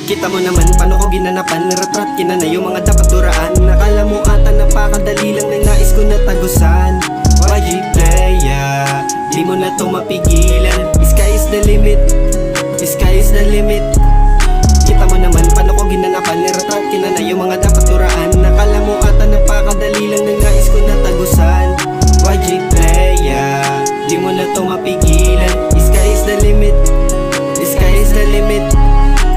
Kita mo naman paano ko ginanapan, retrat kinana yung mga dapat duraan. Nakala mo ata napakadali lang na nais ko na tagusan. YG playa, di mo na to mapigilan. Sky is the limit, sky is the limit. Kita mo naman paano ko ginanapan, retrat kinana yung mga dapat duraan. Nakala mo ata napakadali lang na nais ko na tagusan. YG playa, di mo na to mapigilan. Sky is the limit, sky is the limit.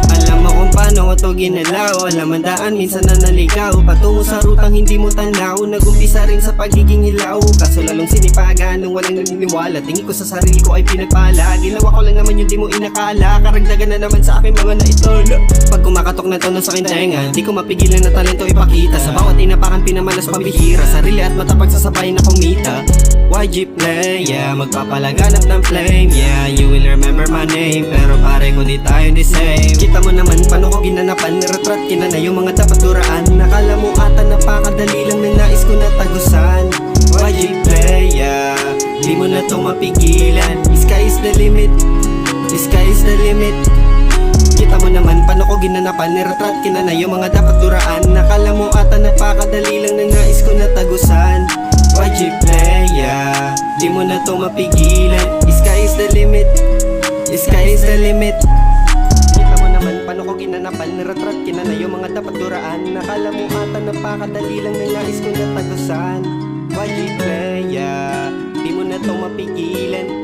Alam mo kung paano ko to ginalaw. Alam ang daan, minsan na naligaw patungo sa rutang hindi mo tanaw. Nag-umpisa rin sa pagiging hilaw, kaso lalong sinipagan nung walang naniniwala. Tingin ko sa sarili ko ay pinagpala. Ginawa ko lang naman yung di mo inakala. Karagdagan na naman sa aking mga naitolo. Pag kumakatok na tono sa aking tenga, di ko mapigilan na talento ipakita. Sa bawat inapakan pinamalas pambihira, sarili at matapag sasabay na kumita. YG playa, magpapalaganap ng flame. Yeah, you will remember my name, pero pare ko di tayo the same. Kita mo naman paano ko ginanapan, retrat kinana yung mga dapat duraan. Nakala mo ata napakadali lang na nais ko na tagusan. YG playa, di mo na to mapigilan. Sky is the limit, sky is the limit. Kita mo naman paano ko ginanapan, retrat kinana yung mga dapat duraan. Nakala mo ata napakadali lang na nais ko na tagusan. YG playa, di mo na to mapigilan. Sky is the limit, sky is the limit. Kita mo naman paano ko ginanapan, retrat kinana yung mga dapat duraan. Nakala mo ata napakadali lang na nais ko na tagusan. YG playa, di mo na to mapigilan.